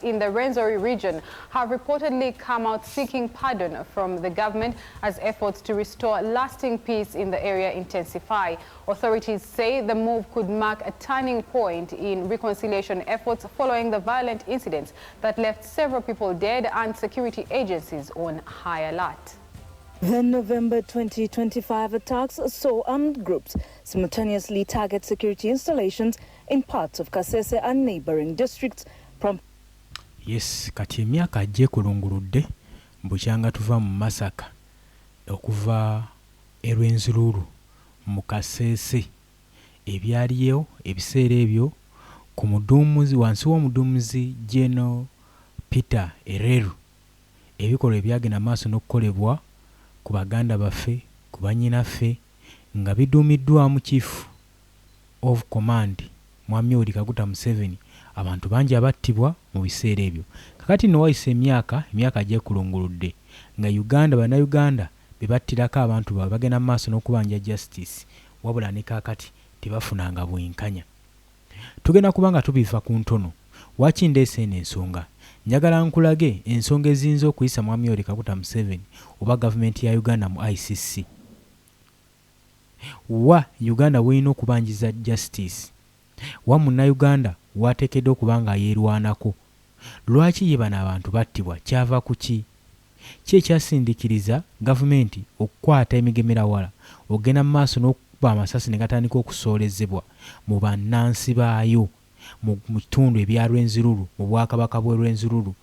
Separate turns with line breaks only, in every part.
in the Rwenzori region have reportedly come out seeking pardon from the government as efforts to restore lasting peace in the area intensify. Authorities say the move could mark a turning point in reconciliation efforts following the violent incidents that left several people dead and security agencies on high alert.
The November 2025 attacks saw armed groups simultaneously target security installations in parts of Kasese and neighboring districts.
Yes, kati emyaka ajje kulunguludde mbukyanga tuva mu Masaka okuva Rwenzururu mu Kasese ebyaliyo ebiseera ebyo ku muduumuzi wansi w'omuduumuzi General Peter Ereru ebikolwa ebyagenda maaso n'okukolebwa ku baganda baffe ku bannyinaffe nga biduumiddwamu Chief of Command Mwami Yoweri Kaguta Museveni. Abantu bangi abattibwa mu biseera ebyo. Kakati nno wayise emyaka ajje kulunguludde nga bannayuganda be battirako abantu baabwe bagenda mu maaso n'okubanja justice wabula ne kaakati tebafunanga bwenkanya. Tugenda kubanga tubiva ku ntono. Waki ndeese eno ensonga? Njagala nkulage ensonga eziyinza okuyisa Mwami Yoweri Kaguta Museveni oba gavumenti ya Uganda mu ICC. Wa Uganda w'erina okubanjiza justice. Wa munnayuganda wateekeddwa okuba nga yeerwanako. Lwaki ye bano abantu battibwa? Kyava ku ki? Ki ekyasindikiriza gavumenti okukwata emigemerawala ogenda mu maaso n'okuba amasasi ne gatandika okusoolezebwa mu bannansi baayo mu kitundu ebya Rwenzururu mu bwakabaka bwe Rwenzururu?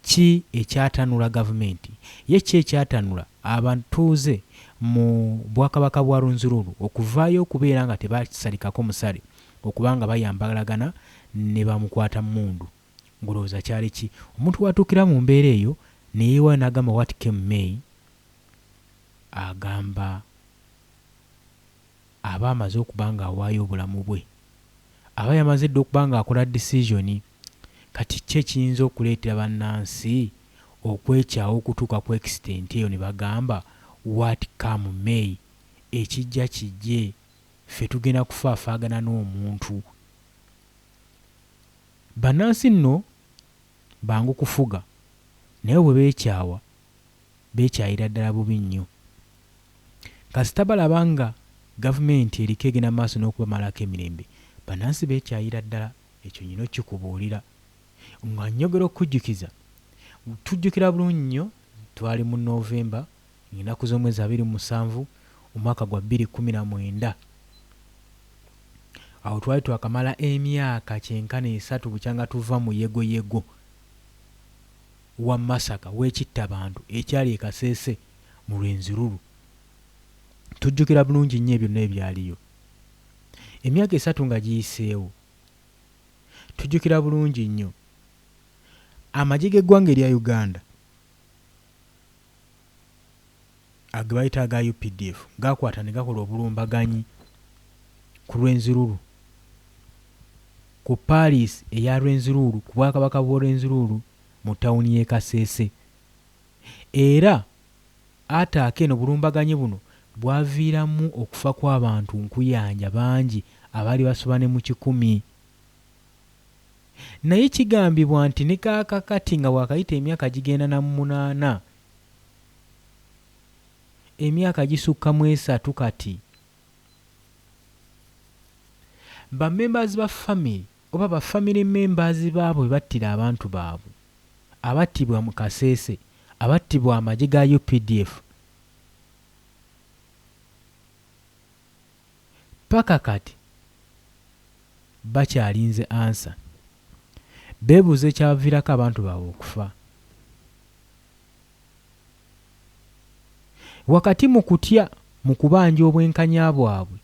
Ki ekyatanula gavumenti? Ye ki ekyatanula abantuuze mu bwakabaka bwa Rwenzururu okuvaayo okubeera nga tebasalikako musale okubanga bayambalagana ne bamukwata mundu? Ngulowooza kyali ki? Omuntu watuukira mu mbeera eyo ne yeewa n'agamba what came May, agamba aba amaze okuba nga awaayo obulamu bwe, aba yamaze dda okuba nga akola decision. Kati ki ekiyinza okuleetera bannansi okwekyawo okutuuka ku extent eyo ne bagamba what come May, ekijja kijje, ffe tugenda kufaafaagana n'omuntu? Bannansi nno bangu kufuga naye bwe beekyawa beekyayira ddala bubi nnyo. Kasita balaba nga gavumenti eriko egenda maaso n'okubamalako emirembe, bannansi beekyayira ddala. Ekyo nyina okikubuulira nga njogera okujjukiza. Tujjukira bulungi nnyo twali mu Novemba ennaku z'omwezi 27 omwaka gwa 2019. Awo twali twakamala emyaka 93 bukyanga tuva mu yegoyego wa Masaka w'ekitta abantu ekyali e Kasese mu Rwenzururu. Tujjukira bulungi nnyo ebyo n'ebyaliyo. Emyaka 3 nga giyiseewo, tujjukira bulungi nnyo amagye g'eggwanga erya Uganda ge bayita aga UPDF gakwata ne gakola obulumbaganyi ku Rwenzururu, ku Paris eya Rwenzururu, ku bwakabaka bwa Rwenzururu mu tawuni y'e Kasese. Era ate eno bulumbaganyi buno bwaviiramu okufa kw'abantu nkuyanja bangi abaali basoba ne mu 100. Naye kigambibwa nti ne kaakakati nga wakayita emyaka gigenda na 8, emyaka gisukka mu 3 kati, ba members ba family oba ba family members baabwe battira abantu baabwe abattibwa mu Kasese, abattibwa amagye ga UPDF. Paka kati bakyalinze ansa. Beebuuza ekyaviirako abantu baabwe okufa. Wakati mu kutya mu kubanja obwenkanya bwabwe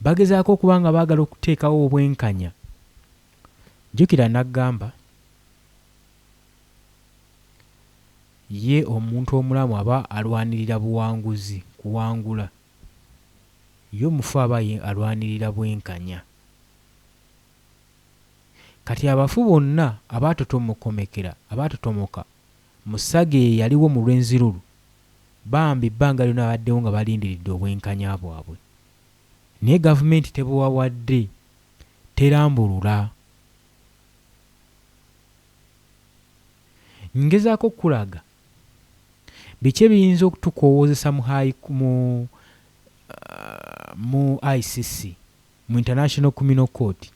bagezaako okuba nga baagala okuteekawo obwenkanya. Jjukira n'aggamba ye omuntu omulamu aba alwanirira buwanguzi, kuwangula. Ye omufu aba alwanirira bwenkanya. Kati abafu bonna abaatotomokomekera abaatotomoka mu ssage yaliwo mu Rwenzururu bambi ebbanga lyonna baddewo nga balindiridde obwenkanya bwabwe. Naye gavumenti tebuwawadde, terambulula. ngezaako okulaga biki ebiyinza okutukowoozesa mu ICC mu International Criminal Court.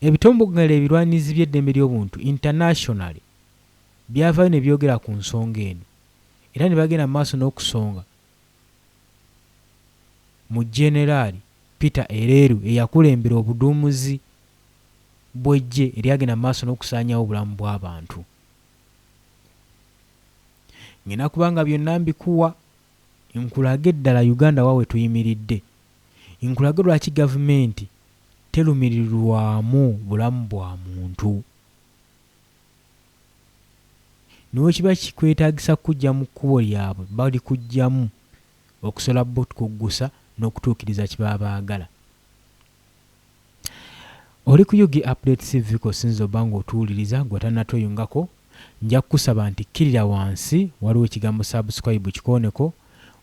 Ebitongole ebirwanizi by'eddembe ly'obuntu internationally byavaayo ne byogera ku nsonga eno era ne bagenda mu maaso n'okusonga mu Generaali Peter Eleru eyakulembera obuduumuzi bw'eggye eryagenda mu maaso n'okusaanyawo obulamu bw'abantu. Ngenda kubanga byonna mbikuwa nkulage ddala Uganda waawe tuyimiridde, nkulage lwaki gavumenti terumirirwamu bulamu bwa muntu. Niwe kiba kikwetaagisa kujja mu kkubo lyabwe bali kujjamu okusola bo tukuggusa n'okutuukiriza kye baba baagala. Oli ku Yugi Updates TV kosinza oba ng'otuwuliriza gwe tannatweyungako, nja kukusaba nti kkirira wansi waliwo ekigambo subscribe kikooneko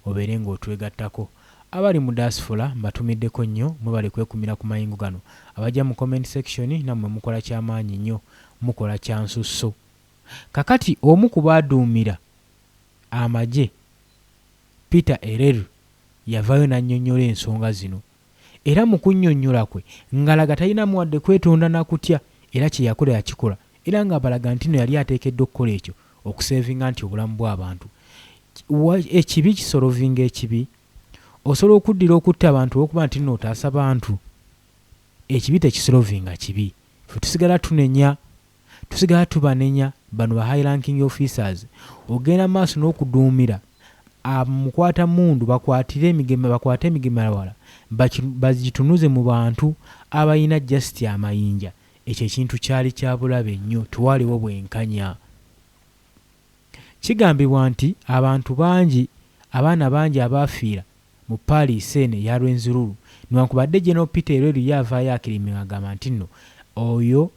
obeere ng'otwegattako. Abali mu diaspora mbatumiddeko nnyo, mwebale kwekumira ku mayingu gano. Abajja mu comment section nammwe mukola kyamaanyi nnyo, mukola kyansusso. Kakati omu ku baaduumira amagye Peter Eleru yavaayo n'annyonnyola ensonga zino, era mu kunnyonnyola kwe ngalaga talinamu wadde kwetonda na kutya, era kye yakola yakikola, era nga balaga nti no yali ateekeddwa okukola ekyo okusevinga nti obulamu bw'abantu. Ekibi kisolovinga ekibi, osobola okuddira okutta abantu olwokuba nti nno otaasa bantu. Ekibi tekisolovinga kibi. Ffe tusigala tunenya, tusigala tubanenya bano ba high ranking officers. Ogenda maaso n'okuduumira mukwata mundu bakwate emigema wala bazitunuze mu bantu abayina just amayinja. Ekyo ekintu kyali kya bulabe nnyo, tuwaliwo bwenkanya. Kigambibwa nti abantu bangi, abaana bangi abaafiira mu Paris eno eya Rwenzururu, newankubadde General Peter Eleru yavaayo akiriminga agamba nti nno oyo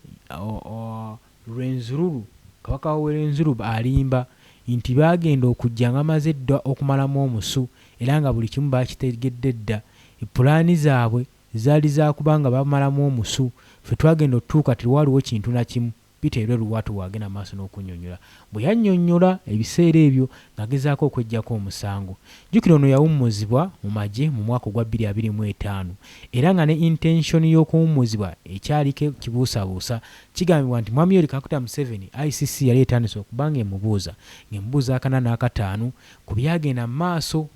Rwenzururu, kabaka wa Rwenzururu alimba nti bagenda okujja nga amaze dda okumalamu omusu, era nga buli kimu bakitegedde dda. Pulaani zaabwe zaali zakubanga bamalamu omusu. Ffe twagenda otuuka tewaliwo kintu na kimu. Peter Eleru watu wagenda maaso n'okunnyonnyola. Bwe yannyonnyola ebiseera ebyo ng'agezaako okweggyako omusango. Jjukira ono yawummuzibwa mu magye mu mwaka ogwa 2025 era nga ne intention y'okuwummuzibwa ekyaliko kibuusabuusa. Kigambibwa nti Mwami Yoweri Kaguta Museveni ICC yali etandise okubanga emubuuza ng'emubuuza akana n'akataano ku byagenda mu maaso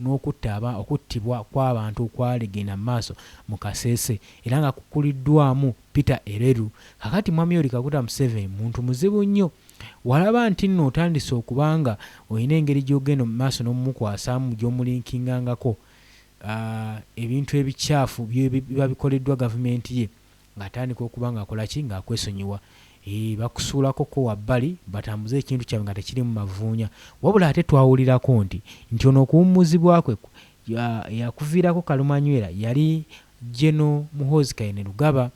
okuttibwa kw'abantu okwalegenda mu maaso mu Kasese, era nga kukuliddwamu Peter Eleru. Kakati Mwami Yoweri Kaguta Museveni muntu muzibu nnyo. Walaba nti nno otandise okubanga olina engeri gy'ogenda mu maaso n'omukwasamu gy'omulinkingangako ebintu ebikyafu biba bikoleddwa gavumenti ye, ng'atandika okubanga akola ki ng'akwesonyiwa. Bakusuulako wabbali batambuze ekintu kyabwe nga tekiri mu mavuunya. Wabula ate twawulirako nti ono okuwummuzibwa kwe yakuviirako kalumanywera yali General Muhoozi Kainerugaba,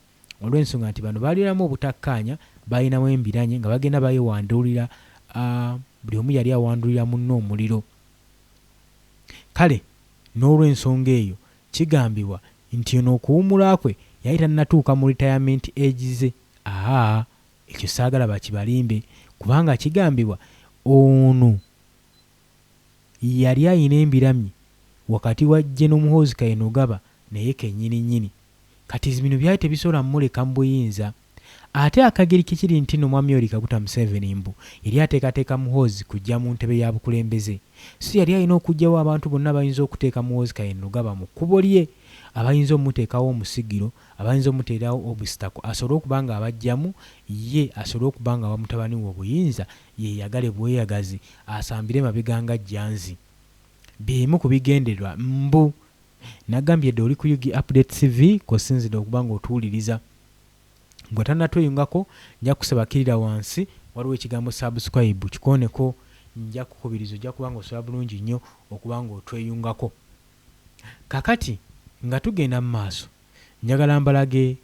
olw'ensonga nti bano baaliramu obutakkaanya, balinamu embiranye nga bagenda bayewandulira, buli omu yali awandulira munno omuliro. Kale n'olw'ensonga eyo kigambibwa nti ono okuwummula kwe yali tannatuuka mu retirement age ze. Ekyo saagala bakibalimbe, kubanga kigambibwa ono yali ayina embiramye wakati wa General Muhoozi Kainerugaba naye kennyini. Kati bino byali tebisobola mmuleka mu buyinza. Ate akageri kikiri nti no Mwami Yoweri Kaguta Museveni mbu yali ateekateeka Muhoozi kujja mu ntebe ya bukulembeze. So yali alina okujjawo abantu bonna bayinza okuteeka Muhoozi Kainerugaba mu kkubo lye, abayinza omuteekawo omusigiro, abayinza omuteerawo obusitako, asobole okubanga abajjamu ye, asobole okubanga wa mutabani we obuyinza, yeyagale bweyagazi, asambire mabega nga jjanzi. Bimu ku bigendererwa mbu. Nagambye dde oli ku Yugi Updates TV kosinzidde okubanga otuwuliriza. Gwe tannatweyungako nja kusaba kkirira wansi waliwo ekigambo subscribe kikooneko, nja kukubiriza ojja kubanga osobola bulungi nnyo okubanga otweyungako. Kakati nga tugenda mu maaso, njagala mbalage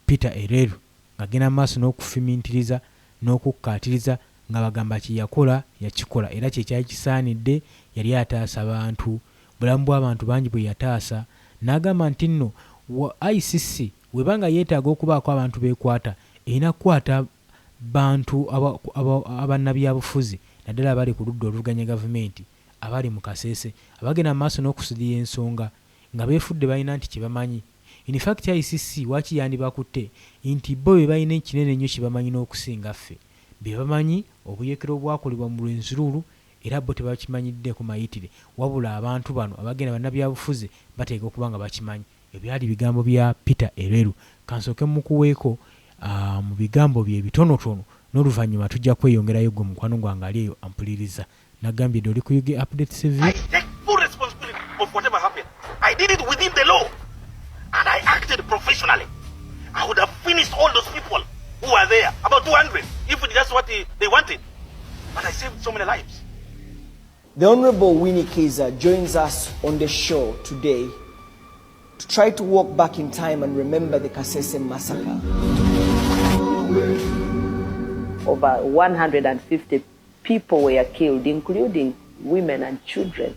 Peter Eleru ng'agenda mu maaso n'okufimintiriza n'okukkaatiriza nga bagamba kye yakola yakikola, era kye kyali kisaanidde, yali ataasa bantu, bulamu bw'abantu bangi bwe yataasa. N'agamba nti nno ICC webanga yeetaaga okubaako abantu beekwata, erina kukwata bantu abannabyabufuzi naddala abali ku ludda oluvuganya gavumenti abali mu Kasese abagenda mu maaso n'okusudira ensonga nga beefudde balina nti kyebamanyi. In fact ICC waki yandibakutte nti bo bye balina ekinene nnyo kyebamanyi n'okusinga ffe bye bamanyi obuyeekero obwakolebwa mu Lwenzururu era bo tebakimanyidde ku mayitire wabula abantu bano abagenda bannabyabufuzi bateeka okuba nga bakimanyi. Ebyali bigambo bya Peter Ereru kansooke mukuweeko mu bigambo bye bitonotono n'oluvannyuma tujja kweyongerayo gwe mukwano gwange ali eyo ampuliriza. Nagambye dde oli ku UG Update TV.
I take full responsibility of whatever happened. I did it within the law and I acted professionally. I would have finished all those people who were there, about 200, if that's what they wanted. But I saved so many lives.
The Honorable Winnie Kiza joins us on the show today to try to walk back in time and remember the Kasese massacre.
Over 150 people were killed, including women and children.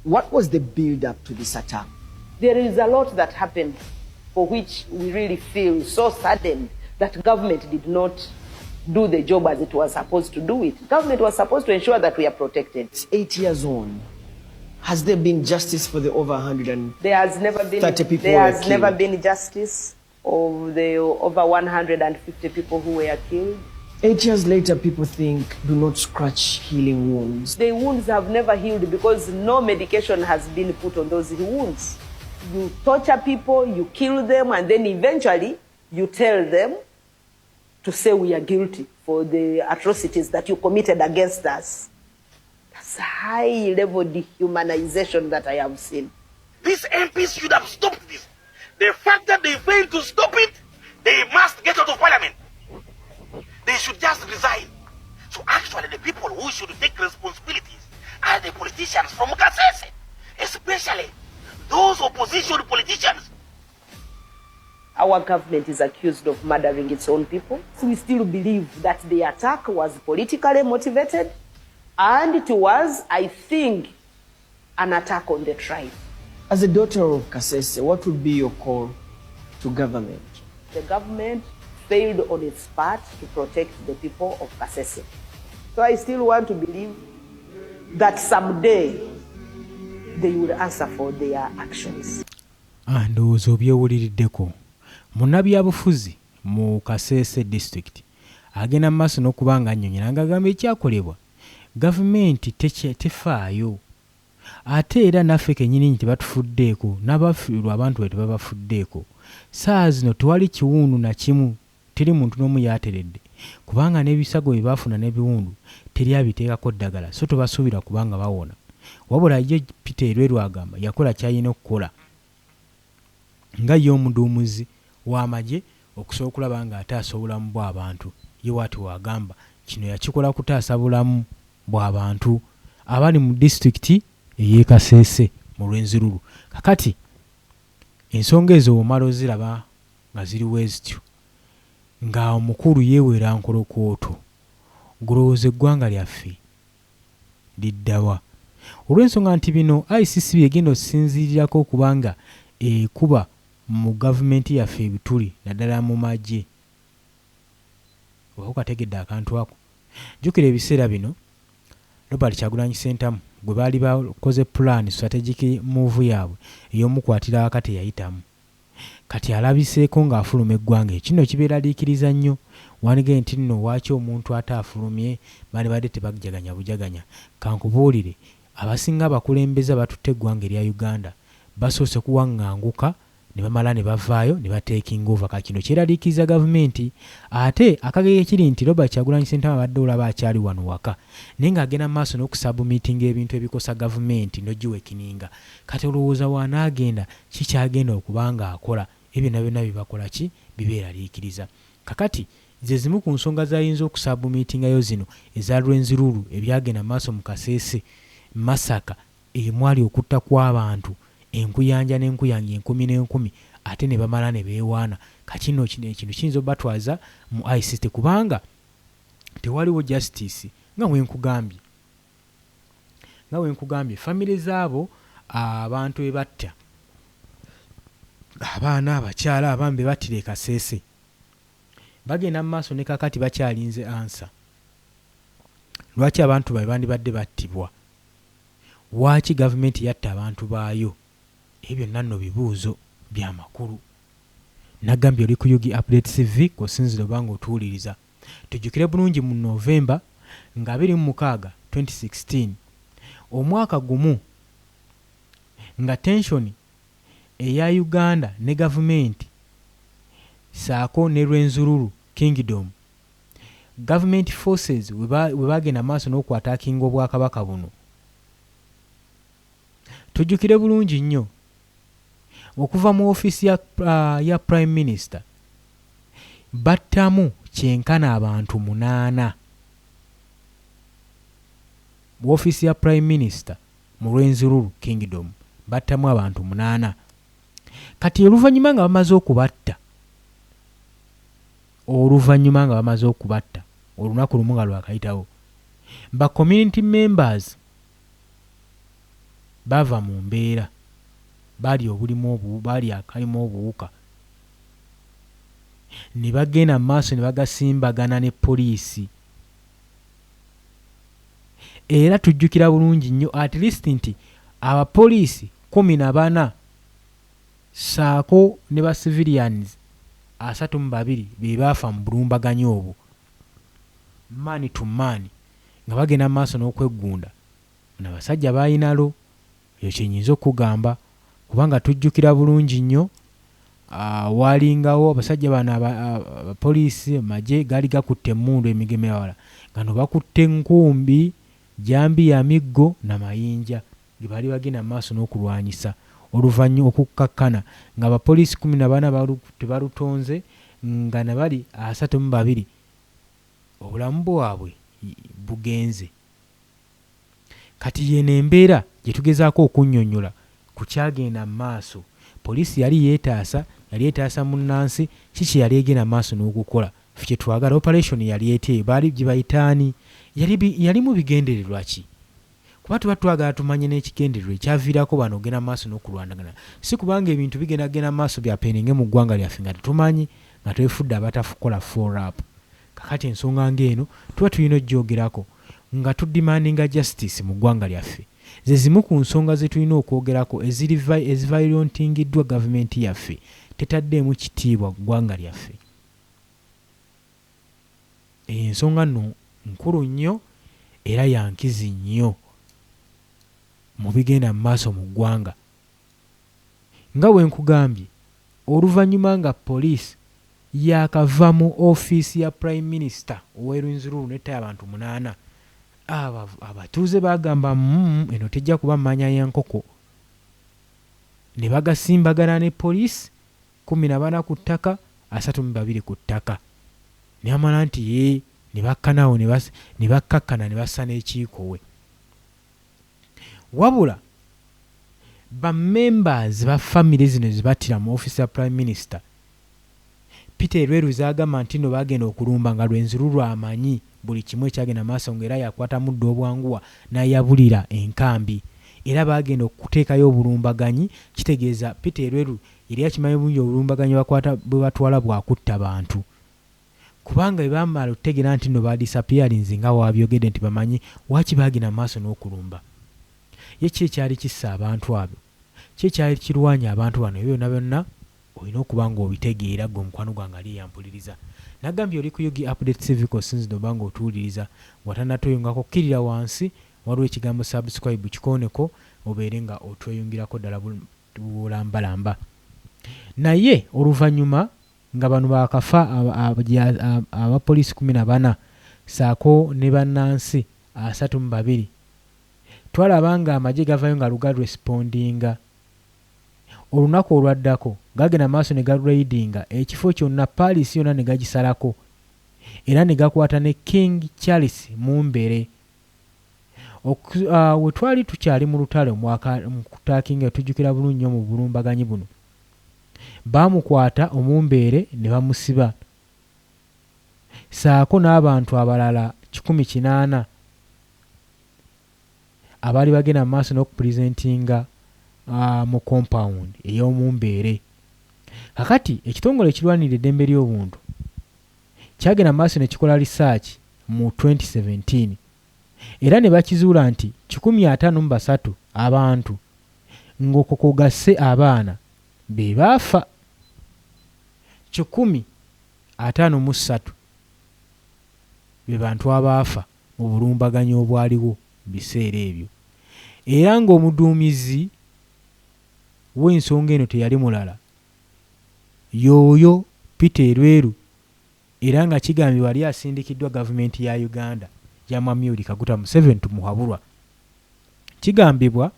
What was the build-up to this attack?
There is a lot that happened for which we really feel so saddened that government did not do the job as it was supposed to do it. Government was supposed to ensure that we are protected.
It's 8 years on. Has there been justice for the over 130
There has never been
people
there has
killed?
never been justice of the over 150 people who were killed.
8 years later, people think do not scratch healing wounds.
The wounds have never healed because no medication has been put on those wounds. You torture people, you kill them, and then eventually you tell them to say we are guilty for the atrocities that you committed against us. That's a high-level dehumanization that I have seen.
These MPs should have stopped this. The fact that they failed to stop it, they must get out of parliament. They should just resign. So actually the people who should take responsibilities are the politicians from Kasese, especially those opposition politicians.
Our government is accused of murdering its own people. We still believe that the attack was politically motivated, and it was, I think, an attack on the tribe.
As a daughter of Kasese, what would be your call to government?
The government failed on its part to protect the people of Kasese. So I still want to believe that someday they will answer for their actions.
Ndowooza obyewuliriddeko munnabyabufuzi mu Kasese district agenda mu maaso n'okuba nga annyonnyola ng'agamba ekyakolebwa gavumenti tefaayo ate era naffe kennyini tebatufuddeeko n'abafiirwa abantu bwe tebabafuddeeko. Saa zino tewali kiwundu na kimu, teri muntu n'omu yateredde kubanga n'ebisago bye baafuna n'ebiwundu teri abiteekako ddagala, so tebasuubira kubanga bawona. Wabula ye Peter Ereru agamba yakola ky'alina okukola nga ye omuduumuzi w'amagye okusobola okulaba ng'ataasa obulamu bw'abantu. Ye bw'ati wagamba kino yakikola kutaasa bulamu bw'abantu abali mu disitulikiti ey'e Kasese mu Lwenzururu. Kakati ensonga ezo omala oziraba nga ziriwo ezityo nga omukulu yeewera nkolokooto, gulowooza eggwanga lyaffe liddawa? Olw'ensonga nti bino ICC byegenda okusinziirirako okubanga ekuba mu gavumenti yaffe ebituli naddala mu magye. Oba okategedde akantu ako. Jjukira ebiseera bino Robert Kyagulanyi Ssentamu gwe baali bakoze plan strategic move yaabwe ey'omukwatira akati yayitamu. Kati alabiseeko ng'afuluma eggwanga. Kino kibeera liikiriza nnyo. Wanige nti nno waaki omuntu ate afulumye badde tebajaganya bujaganya. Kankubuulire abasinga abakulembeze batutte eggwanga erya Uganda basoose kuwaŋŋanguka ne bamala ne bavaayo ne bateekinga over. Kakino kyeraliikiriza gavumenti. Ate akagege kiri nti Robert Kyagulanyi Ssentamu abadde olaba akyali wano waka naye ng'agenda mu maaso n'okusabumiitinga ebintu ebikosa gavumenti n'ogiwekininga. Kati olowooza wanaagenda kikyagenda okuba ng'akola ebyo byonna bibakola ki bibeeraliikiriza. Kakati ze zimu ku nsonga z'ayinza okusabumiitingayo zino eza Lwenzururu ebyagenda mu maaso mu Kasese masaka emwali okutta kw'abantu enkuyanja n'enkuyanja 10,000 ate ne bamala ne beewaana. Kakino kino kiyinza obatwaza mu ICC kubanga tewaliwo justice nga wenkugambye famire zaabo abantu bebatta abaana abakyala abamu be battira e Kasese bagenda mu maaso ne kakati bakyalinze ansa. Lwaki abantu baabwe bandibadde battibwa? Lwaki gavumenti yatta abantu baayo? Ebyo byonna nno bibuuzo by'amakulu. Nagambye oli ku Yugi Update TV kw'osinzira oba ng'otuwuliriza. Tujjukire bulungi mu Novemba nga 26 2016 omwaka gumu nga tensioni eya Uganda ne gavumenti saako ne Rwenzururu Kingdom, government forces we bagenda maaso n'okwataakinga obwakabaka buno. Tujjukire bulungi nnyo okuva mu ofiisi ya Prime Minister battamu kyenkana abantu 8 mu ofiisi ya Prime Minister mu Rwenzururu Kingdom battamu abantu 8. Kati oluvannyuma nga bamaze okubatta olunaku lumu nga lwakayitawo, ba community members bava mu mbeera baali akalimu obuwuka ne bagenda mu maaso ne bagasimbagana ne poliisi. Era tujjukira bulungi nnyo at least nti abapoliisi 14 saako ne ba civilians 32 be baafa mu bulumbaganyi obwo, maani to maani, nga bagenda mu maaso n'okweggunda n'abasajja baayinalo. Ekyo kyenyinza okugamba kubanga tujjukira bulungi nnyo waalingawo abasajja bano abapoliisi amagye gaali gakutte emmundu emigeme ewala nga no bakutte enkumbi, jambi ya miggo n'amayinja ge baali bagenda mu maaso n'okulwanyisa. Oluvannyuma okukkakkana nga abapoliisi 14 tebalutonze nga ne bali 32 obulamu bwabwe bugenze. Kati yeno embeera gye tugezaako okunnyonnyola ku kyagenda mu maaso. Poliisi yali yeetaasa munnansi kiki yali egenda mu maaso n'okukola. Ffe kye twagala operation yali etye baali gye bayitaani yali mu bigendererwa ki? Kuba tuba twagala tumanye n'ekigendererwa ekyaviirako bano ogenda mu maaso n'okulwanagana, si kubanga ebintu bigenda maaso bya peeninge mu ggwanga lyaffe nga tetumanyi nga twefudde abatafukola follow-up. Kakati ensonga ng'eno tuba tulina ogyogerako nga tudimandinga justice mu ggwanga lyaffe. Ze zimu ku nsonga ze tulina okwogerako ezivayirontingiddwa gavumenti yaffe tetaddeemu kitiibwa ggwanga lyaffe. Ensonga nno nkulu nnyo era yankizi nnyo mu bigenda mu maaso mu ggwanga. Nga bwe nkugambye, oluvannyuma nga poliisi yakava mu ofiisi ya Prime Minister ow'e Rwenzururu n'ettaya abantu 8, abatuuze bagamba eno tejja kuba mmanya ya nkoko, ne bagasimbagana ne poliisi 14 ku ttaka 32 ku ttaka. Ne amala nti ne bakkanawo ne bakkakkana ne bassa n'ekiiko we. Wabula ba members ba family zino zibattira mu ofiisi ya Prime Minister, Peter Lweruzi agamba nti no bagenda okulumba nga Rwenzururu amanyi buli kimu ekyagenda maaso ng'era yakwata muddo obwanguwa n'ayabulira enkambi, era bagenda okuteekayo obulumbaganyi. Kitegeeza Peter Lweru yali akimanyi bulungi obulumbaganyi bwe batwala bwakutta bantu, kubanga bwe bamala okutegeera nti no badisappearinze nga waabyogedde nti bamanyi waaki bagenda maaso n'okulumba. Ye ki ekyali kissa abantu abo? Ki ekyali kirwanya abantu bano? Ebyo byonna olina okuba ng'obitegeera gwe mukwano gwange ali yampuliriza. Nagambye oli ku Yugi Update TV kw'osinzidde oba ng'otuwuliriza, watannatweyungako kkirira wansi waliwo ekigambo subscribe kikooneko obeere nga otweyungirako ddala bulambalamba. Naye oluvannyuma nga bano bakafa abapoliisi 14 saako ne bannansi 32, twalaba nga amagye gavayo nga luga respondinga. Olunaku olwaddako gagenda maaso ne garaidinga ekifo kyonna, Paris yonna ne gagisalako, era ne gakwata ne King Charles Mumbere. We twali tukyali mu lutalo mu kutaakinga, tujjukira bulungi nnyo mu bulumbaganyi buno, baamukwata Omumbere ne bamusiba, saako n'abantu abalala 180 abaali bagenda mu maaso n'okupresentinga mu compound ey'Omumbere. Kakati ekitongole ekirwanira eddembe ly'obuntu kyagenda maaso ne kikola research mu 2017 era ne bakizuula nti 153 abantu ng'okwo kw'ogasse abaana be baafa 153 be bantu abaafa mu bulumbaganyi obwaliwo mu biseera ebyo era ng'omuduumizi w'ensonga eno teyali mulala y'oyo Peter Lweru era nga kigambibwa yali asindikiddwa gavumenti ya Uganda ya Mwami Yoweri Kaguta Museveni tumuhabulwa. Kigambibwa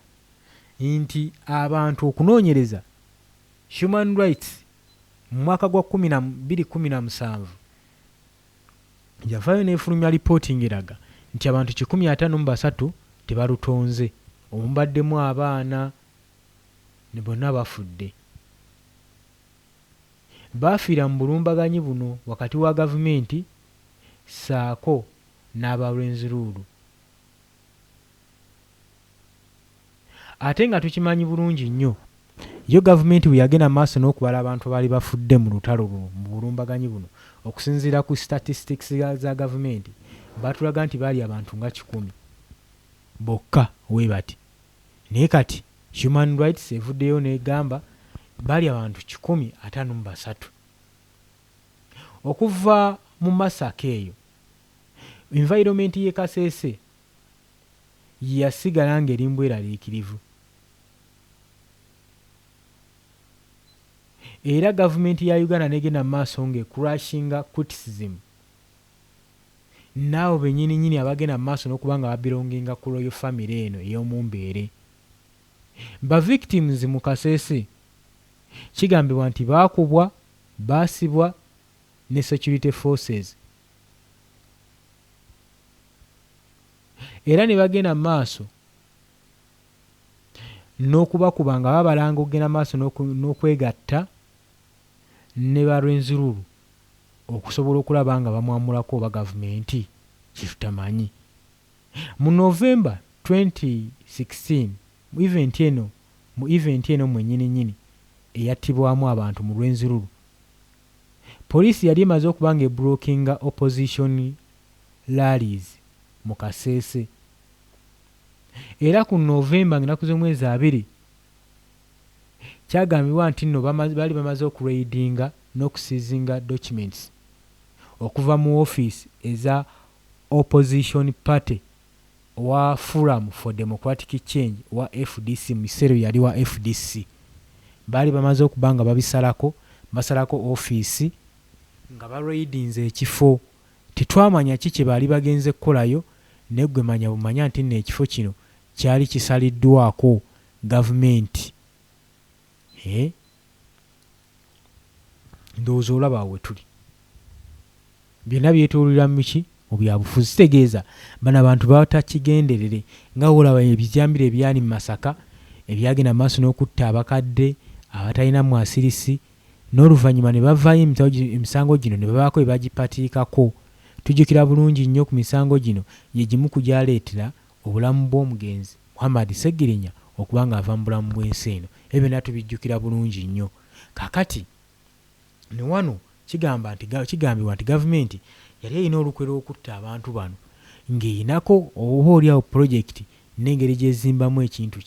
nti abantu okunoonyereza Human Rights mu mwaka gwa 2017 yavaayo n'efulumya reporting eraga nti abantu 153 tebalutonze omubaddemu abaana ne bonna bafudde. Baafiira mu bulumbaganyi buno wakati wa gavumenti saako n'abalwenzuluulu. Ate nga tukimanyi bulungi nnyo yo gavumenti bwe yagenda maaso n'okubala abantu abaali bafudde mu lutalo luno mu bulumbaganyi buno okusinziira ku statistics za gavumenti batulaga nti baali abantu nga 100 bokka we bati. Naye kati Human Rights evuddeyo n'egamba baali abantu 153. Okuva mu Masaka eyo environment y'e Kasese yasigala ng'eri mbweraliikirivu era gavumenti ya Uganda negenda maaso ng'ekurashinga criticism naawe bennyini abagenda maaso n'okuba nga babirongera ku royal family eno ey'omumbeere. Ba victims mu Kasese kigambibwa nti baakubwa, baasibwa ne security forces era ne bagenda maaso n'okubakuba nga babalanga okugenda maaso n'okwegatta ne balwenzululu okusobola okulaba nga bamwamulako oba gavumenti kitutamanyi. Mu November 2016 mu event eno mwennyini eyattibwamu abantu mu lwenzululu poliisi yali emaze okuba nga eblockinga opposition rallies mu Kasese era ku November ng'ennaku z'omwezi 2 kyagambibwa nti nno baali bamaze okuraidinga n'okusizinga documents okuva mu office eza opposition party wa Forum for Democratic Change wa FDC mu kiseera yali wa FDC baali bamaze okuba nga basalako office nga baraidinze ekifo tetwamanya kiki baali bagenze kukolayo naye gwe manya bumanya nti nno ekifo kino kyali kisaliddwako gavumenti. Ndowooza olaba we tuli byonna byetoolera mu ki mu byabufuzi. Kitegeeza bano abantu batakigenderere nga olaba ebijambiro ebyali mu Masaka ebyagenda maaso n'okutta abakadde abatalina mwasirisi n'oluvannyuma ne bavaayo emisango gino ne babaako bye bagipatiikako. Tujjukira bulungi nnyo ku misango gino ye gimu ku gyaleetera obulamu bw'omugenzi Muhammad Sseggirinya okuba nga ava mu bulamu bw'ensi eno. Ebyo byonna tubijjukira bulungi nnyo. Kaakati ne wano kigambibwa nti gavumenti yali erina olukwe lw'okutta abantu bano ng'erinako oba oliawo pulojekiti n'engeri gy'ezimbamu ekintu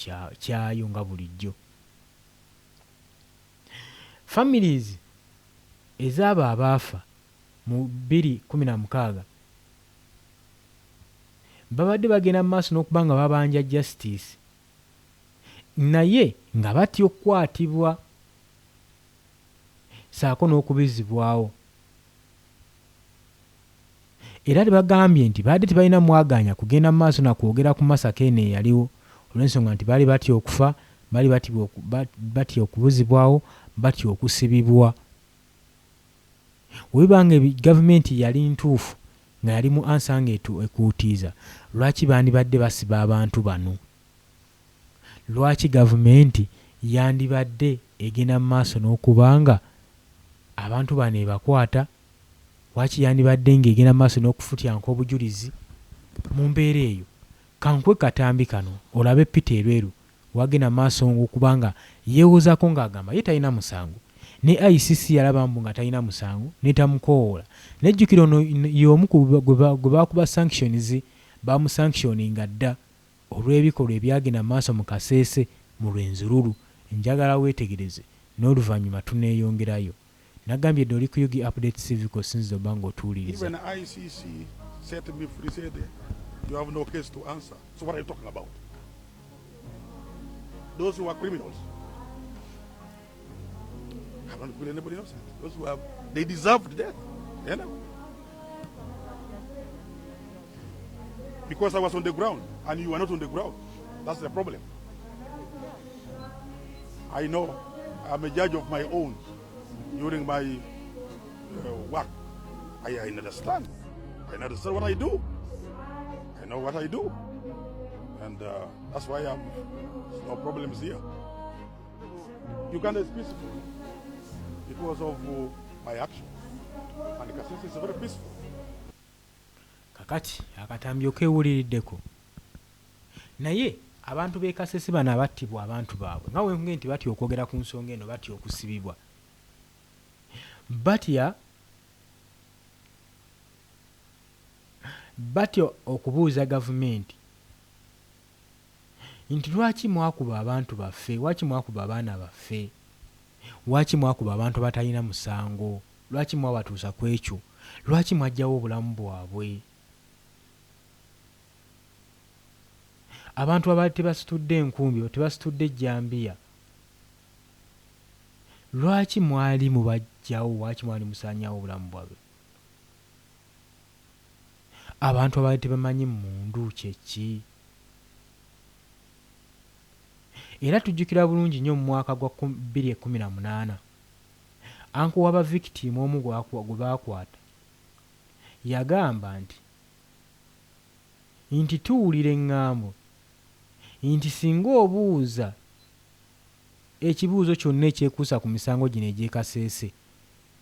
kyayo nga bulijjo. Families ez'abo abaafa mu 2016 babadde bagenda mu maaso n'okuba nga babanja justice naye nga batya okukwatibwa saako n'okubizibwawo era bagambye nti baadde tebalina mwaganya kugenda mu maaso nakwogera ku Masaka eno eyaliwo olw'ensonga nti baali batya okufa, baali batya okubuzibwawo, batya okusibibwa. Webanga gavumenti yali ntuufu nga yali mu ansanga ekuutiiza lwaki bandibadde basiba abantu bano? Lwaki gavumenti yandibadde egenda mu maaso n'okubanga abantu bano ebakwata? Lwaki yandibadde ng'egenda mu maaso n'okufutyanka obujulizi? Mu mbeera eyo kankwe katambi kano olabe Peter Lweru wagenda mu maaso okubanga yeewozaako ng'agamba ye talina musango ne ICC yalaba mbu nga talina musango netamukoola nejjukira ono y'omu gwe baakuba sanctions bamusanctioninga dda olw'ebikolwa ebyagenda mu maaso mu Kasese mu Rwenzururu. Njagala weetegereze n'oluvannyuma tuneeyongerayo. Nagambye dde oli ku Yugi Update Civic osinziza obba ng'otuwuliriza.
Even ICC set me free, said you have no case to answer. So what are you talking about? Those who are criminals. I don't put anybody else. Those who have, they deserved death. You know? Because I was on the ground and you are not on the ground. That's the problem. I know I'm a judge of my own during my work. I understand. I understand what I do. I know what I do. And that's why there's no problems here. Uganda is peaceful because of my actions. And Kasese is very peaceful.
Kakati akatambi okewuliriddeko. Naye abantu b'e Kasese bano abattibwa abantu baabwe nga wenge nti batya okwogera ku nsonga eno batya okusibibwa. Batya okubuuza gavumenti nti lwaki mwakuba abantu baffe, lwaki mwakuba abaana baffe, lwaki mwakuba abantu batalina musango, lwaki mwabatuusa ku ekyo, lwaki mwajjawo obulamu bwabwe. Abantu abaali tebasitudde enkumbi, tebasitudde ejjambiya, lwaki mwali mubajjawo, lwaki mwali musaanyawo obulamu bwabwe. Abantu abaali tebamanyi mmundu kyeki. Era tujjukira bulungi nnyo mu mwaka gwa 2018 anko w'aba victim omu gwe baakwata yagamba nti tuwulira eŋŋambo nti singa obuuza ekibuuzo kyonna ekyekuusa ku misango gino egy'e Kasese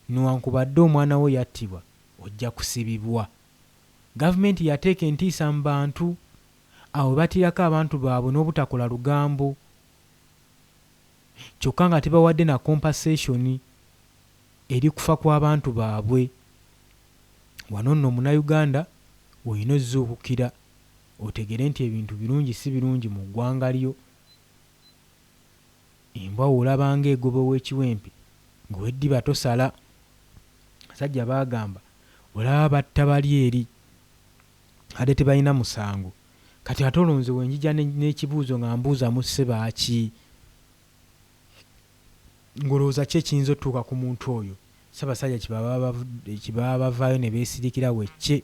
newankubadde omwana we yattibwa ojja kusibibwa. Gavumenti yateeka entiisa mu bantu awo batirako abantu baabwe n'obutakola lugambo kyokka nga tebawadde na compensation eri kufa kw'abantu baabwe. Wano nno Munnayuganda olina ozzuukukira otegere nti ebintu birungi si birungi mu ggwanga lyo. Embwa olabanga egoba ow'ekiwempe ng'oweddiba tosala. Basajja baagamba olaba batta bali eri ate tebalina musango. Kati ate olonze wenjija n'ekibuuzo nga mbuuza musse baaki, ng'olowooza ki ekiyinza otuuka ku muntu oyo. Ssaabasajja kibaba bavaayo ne beesirikira wecce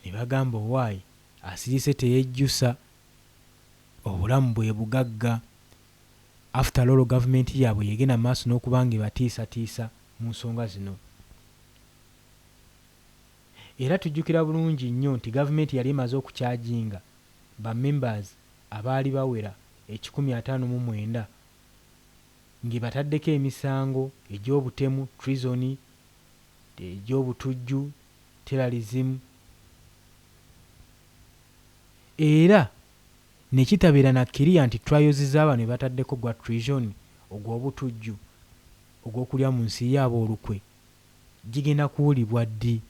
ne bagamba owaayi asirise teyejjusa, obulamu bwe bugagga. After all gavumenti yaabwe yegenda mu maaso n'okubanga ebatiisatiisa mu nsonga zino. Era tujjukira bulungi nnyo nti gavumenti yali emaze okukyajinga ba members abaali bawera 159 ng'ebataddeko emisango egy'obutemu, treason, egy'obutujju, terrorism. Era nekitabeera nakkiriya nti trials z'abantu ne bataddeko gwa treason, ogw'obutujju, ogw'okulya mu nsi yaabo olukwe, gigenda kuwulibwa ddi.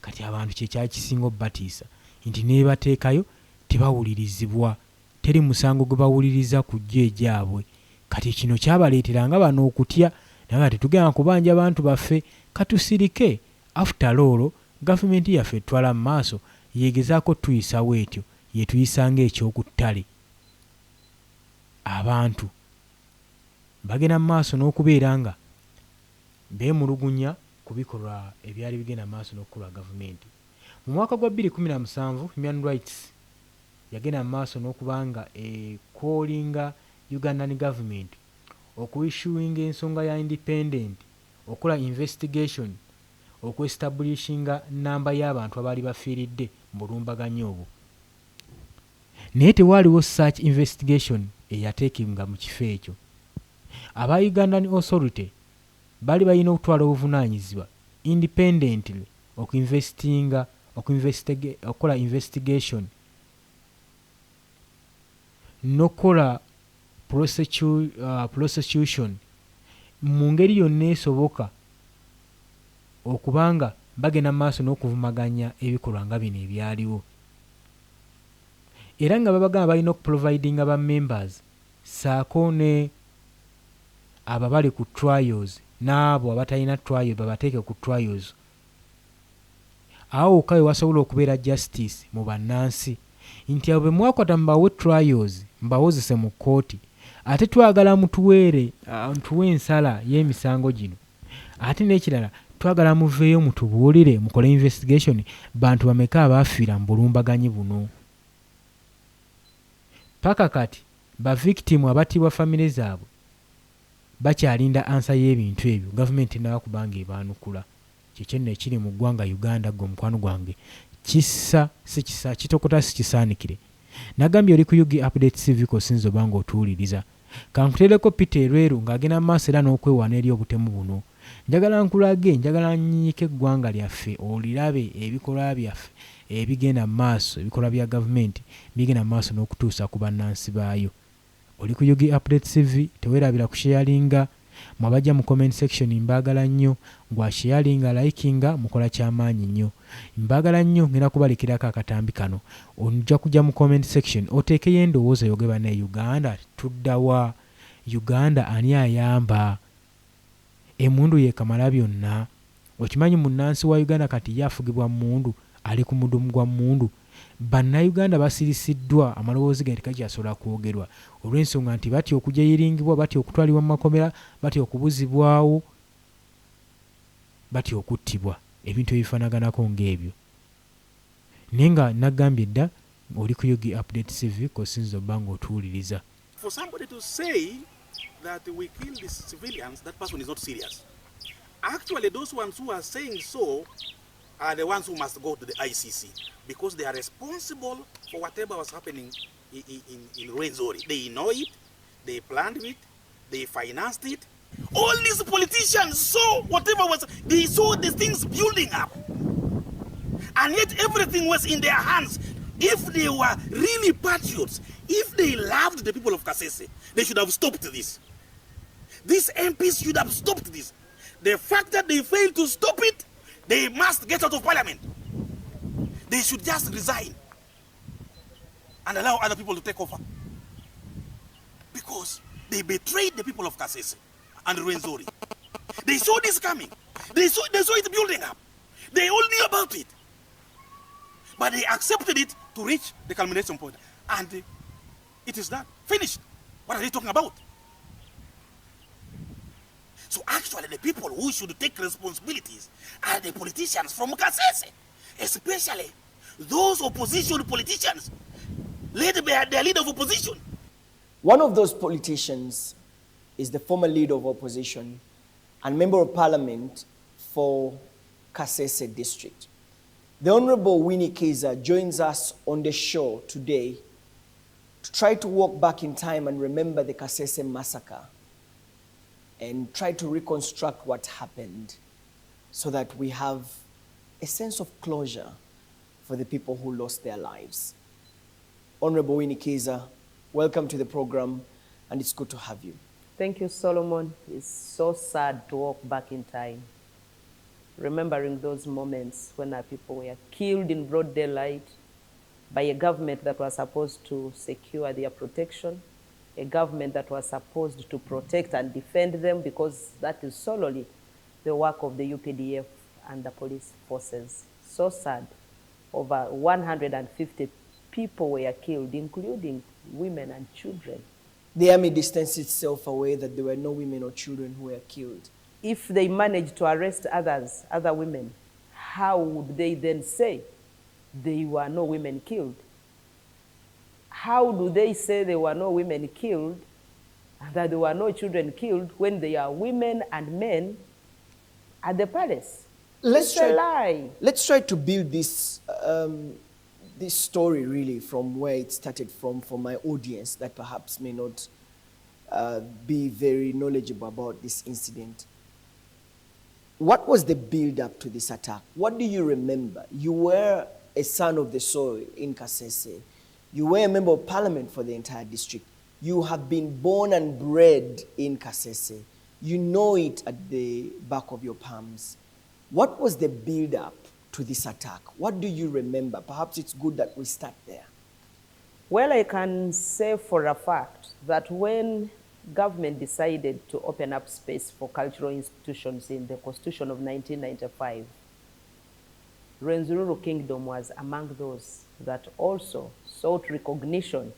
Kati abantu kyekyali kisinga obbatiisa nti nebateekayo tebawulirizibwa, teri musango gwe bawuliriza ku gyo egyabwe. Kati kino kyabaleeteranga bano okutya naye nga tetugenda kubanja bantu baffe katusirike. After all gavumenti yaffe etwala mu maaso yeegezaako tuyisawo etyo yetuyisanga ekyokuttale. Abantu bagenda mu maaso n'okubeera nga beemulugunya ku bikolwa ebyali bigenda mu maaso n'okukolwa gavumenti. Mu mwaka gwa 2017 Human Rights yagenda mu maaso n'okubanga callinga Ugandan government okuissuinga ensonga ya independent, okola investigation, okuestablishinga namba y'abantu abaali bafiiridde mu bulumbaganyi obwo. Naye tewaaliwo search investigation eyateekebwa mu kifo ekyo. Aba Ugandan Authority bali balina okutwala obuvunaanyizibwa independently okola investigation nokola prosecution mu ngeri yonna esoboka okubanga bagenda mu maaso n'okuvumaganya ebikolwa nga bino ebyaliwo, era nga babagamba balina okuprovidinga ba members saako ne abo bali ku trials n'abo abatalina trial babateeke ku trials. Awo wokka we wasobola okubeera justice mu bannansi nti abo be mwakwata mubawe trials mbawozese mu kkooti, ate twagala mutuwe ensala y'emisango gino, ate n'ekirala twagala muveeyo mutubuulire mukole investigation bantu bameka abaafiira mu bulumbaganyi buno. Paka kati ba victim abattibwa famire zaabwe bakyalinda ansa y'ebintu ebyo, gavumenti n'abakubanga ebaanukula. Kyekyo nno ekiri mu ggwanga Uganda gwe mukwano gwange kissa si kisa kitokota si kisaanikire. Nagambye oli ku Yugi Update TV kosinza obanga otuwuliriza. Kankuteereko Peter Erweru ng'agenda mu maaso era n'okwewaana eri obutemu buno. Njagala nkulage, njagala nnyiike eggwanga lyaffe olirabe ebikolwa byaffe ebigenda mu maaso, ebikolwa bya gavumenti bigenda mu maaso n'okutuusa ku bannansi baayo. Oli ku Yugi Update TV, teweerabira kusharinga, mwabajja mu comment section mbaagala nnyo, gwasharinga likinga mukola kyamaanyi nnyo. Mbaagala nnyo ngenda kubalikirako akatambi kano. Ojja kujja mu comment section oteekeyo endowooza yogeba ne Uganda tuddawa, Uganda ani ayamba, emundu ye kamala byonna. Okimanyi munnansi wa Uganda kati yafugibwa mundu ali ku mudumu gwa mundu. Bannayuganda basirisiddwa amaloboozi gaiti gakyasobola kwogerwa olw'ensonga nti batya okujayiringibwa, batya okutwalibwa mu makomera, batya okubuzibwawo, batya okuttibwa, ebintu ebifaanaganako ng'ebyo. Naye nga nagambye dda oli ku Yugi Update TV kosinza obbanga otuwuliriza.
For somebody to say that we kill the civilians, that person is not serious. Actually, those ones who are saying so are the ones who must go to the ICC because they are responsible for whatever was happening in Rwenzori. They know it, they planned it, they financed it. All these politicians saw whatever was, they saw the things building up. And yet everything was in their hands. If they were really patriots, if they loved the people of Kasese, they should have stopped this. These MPs should have stopped this. The fact that they failed to stop it, they must get out of parliament. They should just resign and allow other people to take over. Because they betrayed the people of Kasese and Rwenzori. They saw this coming. They saw it building up. They all knew about it. But they accepted it to reach the culmination point. And it is done. Finished. What are they talking about? So actually the people who should take responsibilities are the politicians from Kasese, especially those opposition politicians led by their leader of opposition.
One of those politicians is the former leader of opposition and member of parliament for Kasese district. The Honorable Winnie Kiza joins us on the show today to try to walk back in time and remember the Kasese massacre and try to reconstruct what happened so that we have a sense of closure for the people who lost their lives. Honorable Winnie Kiza, welcome to the program, and it's good to have you.
Thank you, Solomon. It's so sad to walk back in time, remembering those moments when our people were killed in broad daylight by a government that was supposed to secure their protection, a government that was supposed to protect and defend them, because that is solely the work of the UPDF and the police forces. So sad. Over 150 people were killed, including women and children.
The army distanced itself away that there were no women or children who were killed.
If they managed to arrest other women, how would they then say there were no women killed? How do they say there were no women killed and that there were no children killed when there are women and men at the palace? It's a lie.
Let's try to build this, this story really from where it started from for my audience that perhaps may not be very knowledgeable about this incident. What was the build-up to this attack? What do you remember? You were a son of the soil in Kasese. You were a member of parliament for the entire district. You have been born and bred in Kasese. You know it at the back of your palms. What was the build-up to this attack? What do you remember? Perhaps it's good that we start there.
Well, I can say for a fact that when government decided to open up space for cultural institutions in the Constitution of 1995, Rwenzururu Kingdom was among those that also sought recognition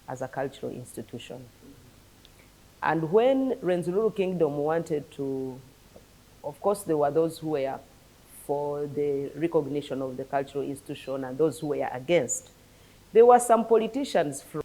as a cultural institution. And when Rwenzururu Kingdom wanted to, of course, there were those who were for the recognition of the cultural institution and those who were against. There were some politicians from